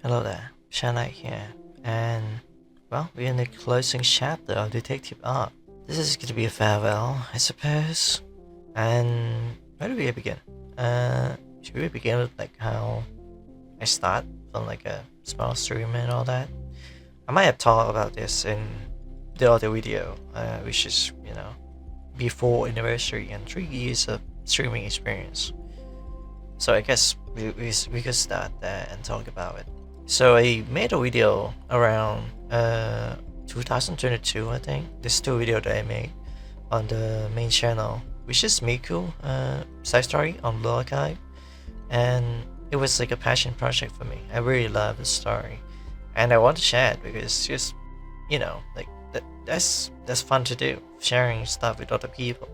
Hello there, Charnyte here, and well, we're in the closing chapter of Detective Arc. This is going to be a farewell, I suppose. And where do we begin? Should we begin with like how I start from like a small stream and all that? I might have talked about this in the other video, which is before anniversary and 3 years of streaming experience. So I guess we could start there and talk about it. So I made a video around 2022, I think. This 2 video that I made on the main channel, which is Miku side story on Blue Archive, and it was like a passion project for me. I really love the story, and I want to share it because it's just like that's fun to do, sharing stuff with other people.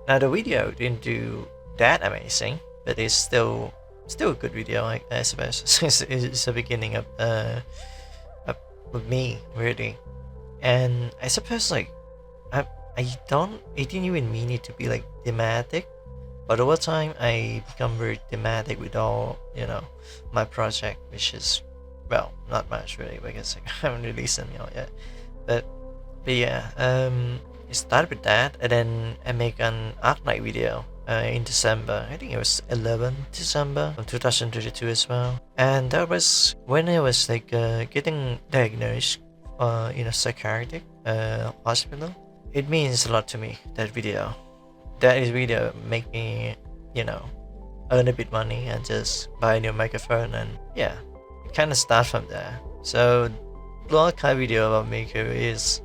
Now the video didn't do that amazing, but it's still a good video, I suppose. It's the beginning of me, really. And I suppose like I didn't even mean it to be like thematic, but over time I become very thematic with all my project, which is, well, not much really because I haven't released them yet. But yeah, it started with that, and then I make an Charnyte video in December. I think it was 11 December of 2022 as well. And that was when I was like getting diagnosed in a psychiatric hospital. It means a lot to me, that video. That video make me, earn a bit money and just buy a new microphone, and yeah, it kind of starts from there. So Blue Archive video about Miku is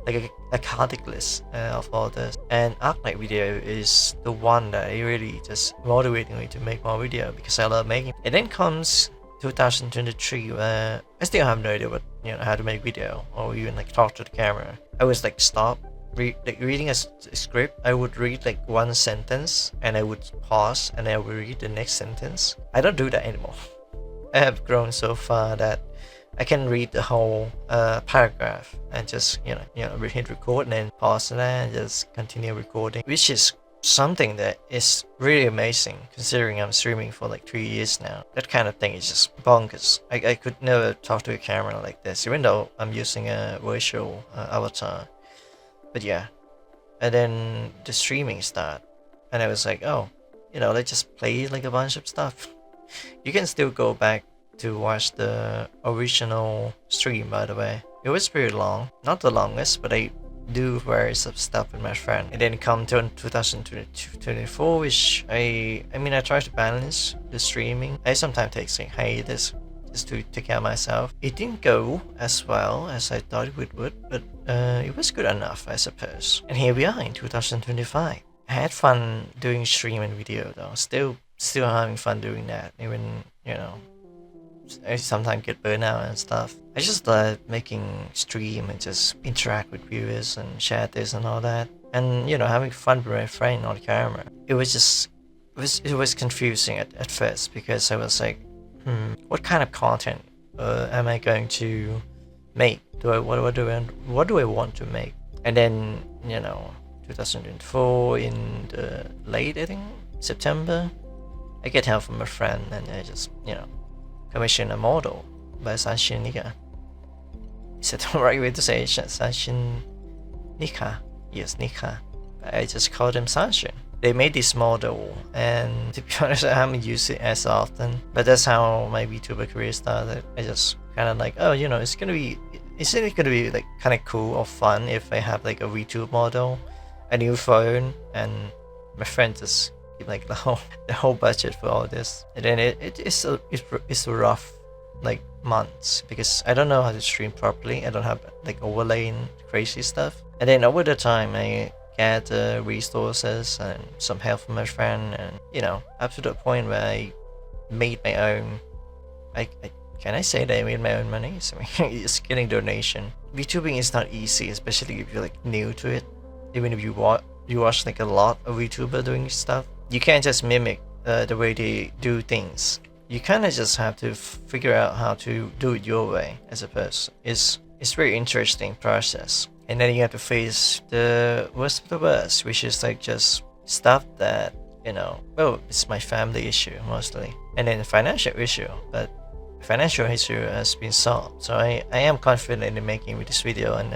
like a catalyst of all this, and Charnyte video is the one that really just motivating me to make more video because I love making. And then comes 2023, where I still have no idea what how to make video or even like talk to the camera. I was like reading a script. I would read like one sentence and I would pause and I would read the next sentence. I don't do that anymore. I have grown so far that I can read the whole paragraph and just hit record and then pause it and just continue recording, which is something that is really amazing considering I'm streaming for like 3 years now. That kind of thing is just bonkers. I could never talk to a camera like this, even though I'm using a virtual avatar. But yeah, and then the streaming start, and I was like, oh, let's just play like a bunch of stuff. You can still go back to watch the original stream, by the way. It was pretty long, not the longest, but I do various stuff with my friend. And then come to 2024, which I try to balance the streaming. I sometimes take like hiatus just to take care of myself. It didn't go as well as I thought it would, but it was good enough, I suppose. And here we are in 2025. I had fun doing stream and video though. Still having fun doing that, even I sometimes get burnt out and stuff. I just love making stream and just interact with viewers and share this and all that, and having fun with my friend on camera. It was confusing at first because I was like, what kind of content am I going to make? What do I want to make? And then 2004 in the late, I think September, I get help from a friend and I just commission a model by Sanshin Nika. Is that the right way to say it? Sanshin Nika? Yes, Nika. I just called him Sanshin. They made this model, and to be honest, I haven't used it as often. But that's how my Vtuber career started. I just kind of like, oh, isn't it gonna be like kind of cool or fun if I have like a VTube model, a new phone, and my friend just like the whole budget for all this. And then it's a rough like months because I don't know how to stream properly. I don't have like overlay and crazy stuff. And then over the time I gather resources and some help from my friend, and up to the point where I made my own. Can I say that I made my own money? So it's getting donation. VTubing is not easy, especially if you're like new to it. Even if you watch like a lot of VTuber doing stuff, you can't just mimic the way they do things. You kind of just have to figure out how to do it your way, I suppose. It's very interesting process. And then you have to face the worst of the worst, which is like just stuff that, well, it's my family issue mostly. And then the financial issue, but financial issue has been solved. So I am confident in making this video and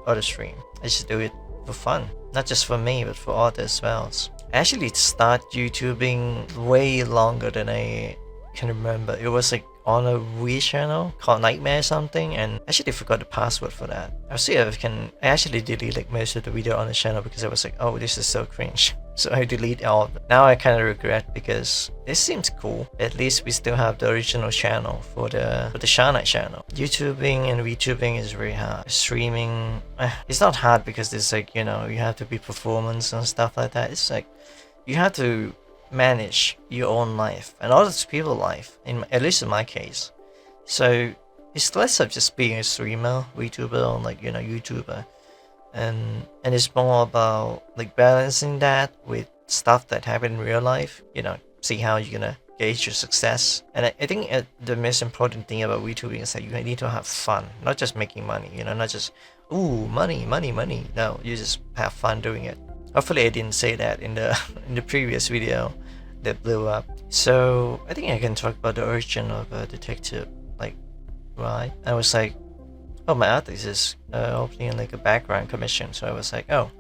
other stream. I just do it for fun, not just for me, but for others as well. I actually start YouTubing way longer than I can remember. It was like on a Wii channel called Nightmare something, and I actually forgot the password for that. I'll see if I can. I actually delete like most of the video on the channel because I was like, oh, this is so cringe. So I delete all of it. Now I kind of regret because this seems cool. At least we still have the original channel for the Charnyte channel. YouTubing and Vtubing is very hard. Streaming, it's not hard because it's like, you know, you have to be performance and stuff like that. It's like you have to manage your own life and other people's life, at least in my case. So it's less of just being a streamer, VTuber, or like, you know, YouTuber, and it's more about like balancing that with stuff that happen in real life. You know, see how you're gonna gauge your success. And I think the most important thing about VTubing is that you need to have fun, not just making money. You know, not just ooh money. No, you just have fun doing it. Hopefully I didn't say that in the in the previous video that blew up. So I think I can talk about the origin of detective. Like, right? I was like, oh, my artist is opening like a background commission. So I was like, oh,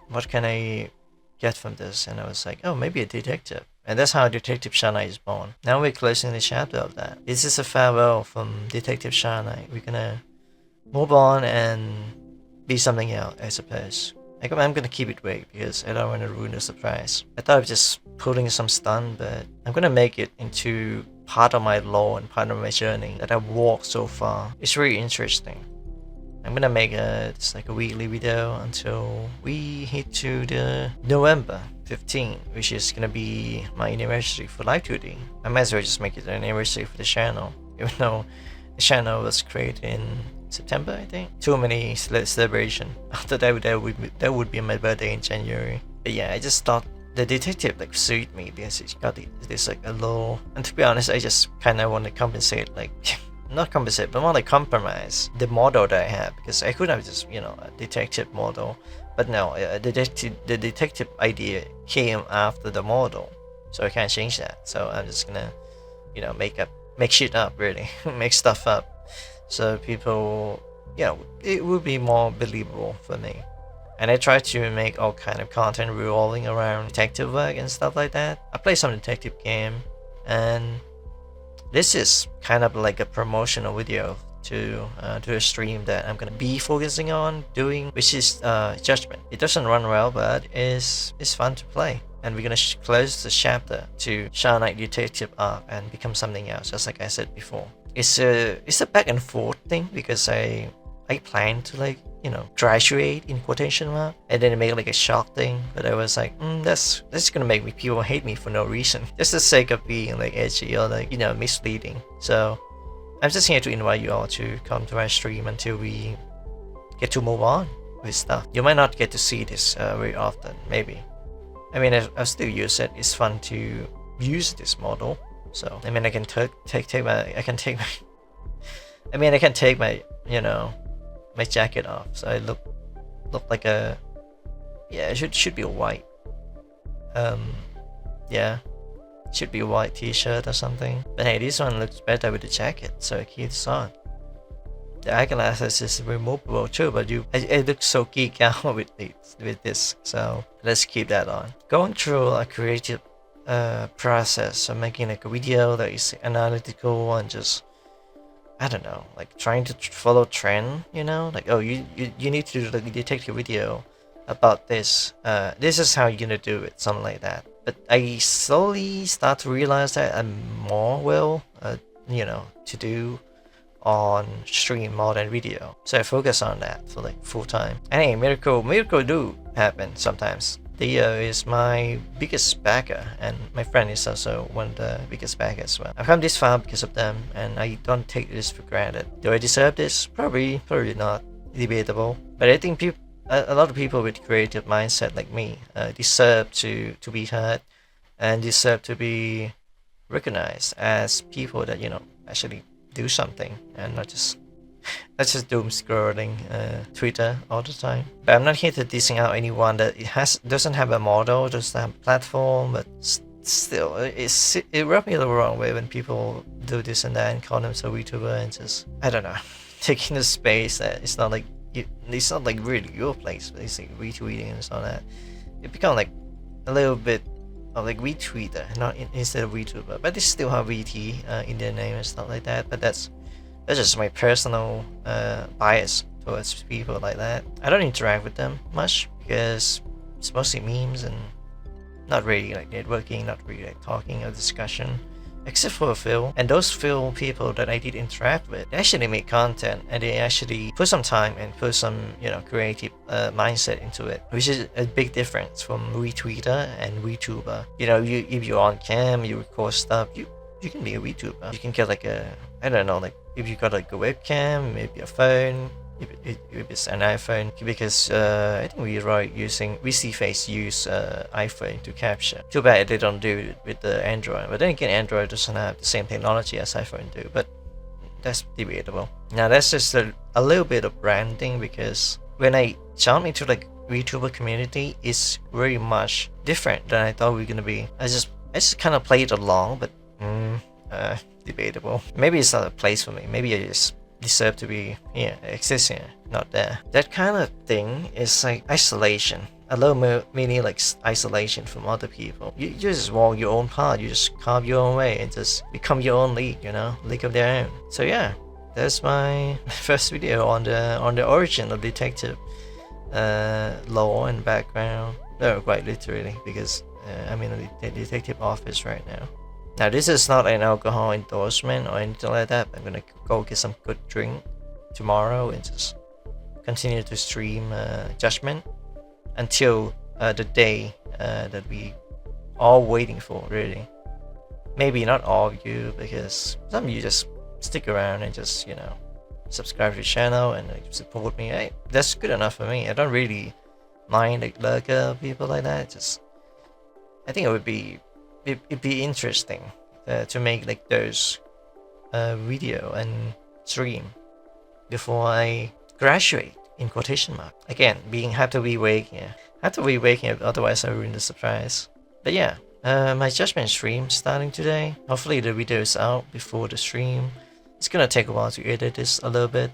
what can I get from this? And I was like, oh, maybe a detective. And that's how Detective Charnyte is born. Now we're closing the chapter of that. This is a farewell from Detective Charnyte. We're gonna move on and be something else, I suppose. I'm gonna keep it vague because I don't want to ruin the surprise. I thought of just putting some stun, but I'm gonna make it into part of my lore and part of my journey that I've walked so far. It's really interesting. I'm gonna make it's like a weekly video until we hit to the November 15, which is gonna be my anniversary for Live 2D. I might as well just make it an anniversary for the channel, even though the channel was created in September, I think. Too many celebration. After that would be my birthday in January. But yeah, I just thought the detective like suited me because it's got this like a low. And to be honest, I just kind of want to compensate, like not compensate, but more like compromise the model that I have, because I could have just, you know, a detective model, but no, the detective idea came after the model, so I can't change that. So I'm just gonna, you know, make shit up, really. Make stuff up. So people, you know, it would be more believable for me. And I try to make all kind of content revolving around detective work and stuff like that. I play some detective game, and this is kind of like a promotional video to a stream that I'm gonna be focusing on doing, which is Judgment. It doesn't run well, but it's fun to play. And we're gonna close the chapter to Charnyte Detective arc and become something else, just like I said before. It's a back and forth thing because I plan to, like, you know, graduate in quotation mark, and then make like a shock thing. But I was like, that's gonna make people hate me for no reason, just the sake of being like edgy or like, you know, misleading. So I'm just here to invite you all to come to my stream until we get to move on with stuff. You might not get to see this very often, maybe. I mean, I'll still use it. It's fun to use this model. So I mean, I can take my you know, my jacket off, so I look like a, yeah, it should be a white, yeah, it should be a white t-shirt or something. But hey, this one looks better with the jacket, so I keep this on. The eyeglasses is removable too, but I look so geeked out with this, so let's keep that on. Going through a creative process of making like a video that is analytical and just, I don't know, like trying to follow trend, you know, like, oh, you need to do like a detective video about this. This is how you're gonna do it, something like that. But I slowly start to realize that I'm more you know, to do on stream more than video. So I focus on that for like full time. And hey, miracle do happen sometimes. Theo is my biggest backer, and my friend is also one of the biggest backers as well. I've come this far because of them, and I don't take this for granted. Do I deserve this? Probably not. Debatable. But I think a lot of people with creative mindset like me deserve to be heard and deserve to be recognized as people that, you know, actually do something and not just doom scrolling Twitter all the time. But I'm not here to dissing out anyone that doesn't have a model, doesn't have a platform, but still, it rubbed me the wrong way when people do this and that and call themselves VTuber and just, I don't know, taking the space that it's not like it's not like really your place, basically retweeting and all that. It become like a little bit of like retweeter, not instead of VTuber, but they still have VT in their name and stuff like that. But that's just my personal bias towards people like that. I don't interact with them much because it's mostly memes and not really like networking, not really like talking or discussion, except for Phil. And those Phil people that I did interact with, they actually make content and they actually put some time and put some, you know, creative mindset into it, which is a big difference from retweeter and VTuber. You know, if you're on cam, you record stuff, you can be a VTuber. You can get like a, I don't know, like if you got like a webcam, maybe a phone, if it's an iPhone, because I think we see face use iPhone to capture. Too bad they don't do it with the Android, but then again, Android doesn't have the same technology as iPhone do, but that's debatable. Now that's just a little bit of branding, because when I jump into like VTuber community, it's very much different than I thought we were gonna be. I just kind of played along, but debatable. Maybe it's not a place for me. Maybe I just deserve to be here, exist here, not there. That kind of thing is like isolation. A little mini like isolation from other people. You just walk your own path. You just carve your own way and just become your own league. You know, league of their own. So yeah, that's my first video on the origin of detective lore and background. No, quite literally, because I'm in the detective office right now. Now this is not an alcohol endorsement or anything like that. I'm gonna go get some good drink tomorrow and just continue to stream Judgment until the day that we all waiting for, really. Maybe not all of you, because some of you just stick around and just, you know, subscribe to the channel and support me. Hey, that's good enough for me. I don't really mind like lurker people like that. Just, I think it'd be interesting to make like those video and stream before I graduate, in quotation mark. Again, have to be waking, otherwise I ruin the surprise. But yeah, my Judgment stream starting today. Hopefully the video is out before the stream. It's gonna take a while to edit this a little bit.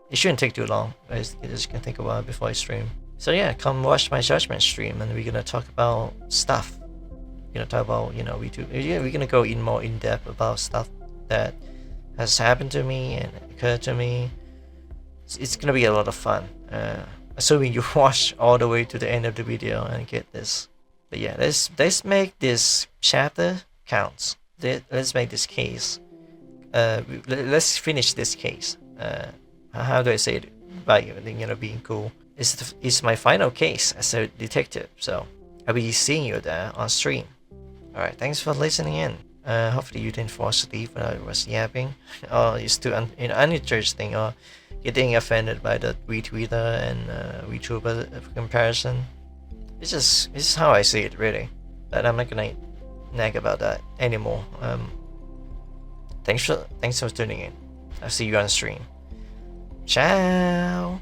It shouldn't take too long, but it's just gonna take a while before I stream. So yeah, come watch my Judgment stream and we're gonna talk about stuff. We're gonna talk about, you know, we're gonna go more in depth about stuff that has happened to me and occurred to me. It's gonna be a lot of fun. Assuming you watch all the way to the end of the video and get this. But yeah, let's make this chapter counts. Let's make this case. Let's finish this case. How do I say it? By, you know, being cool. It's my final case as a detective. So I'll be seeing you there on stream. Alright, thanks for listening in. Hopefully you didn't fall asleep when I was yapping, or you're still uninteresting, or getting offended by the retweeter and VTuber comparison. It's just how I see it, really. But I'm not gonna nag about that anymore. Thanks for tuning in. I'll see you on stream. Ciao.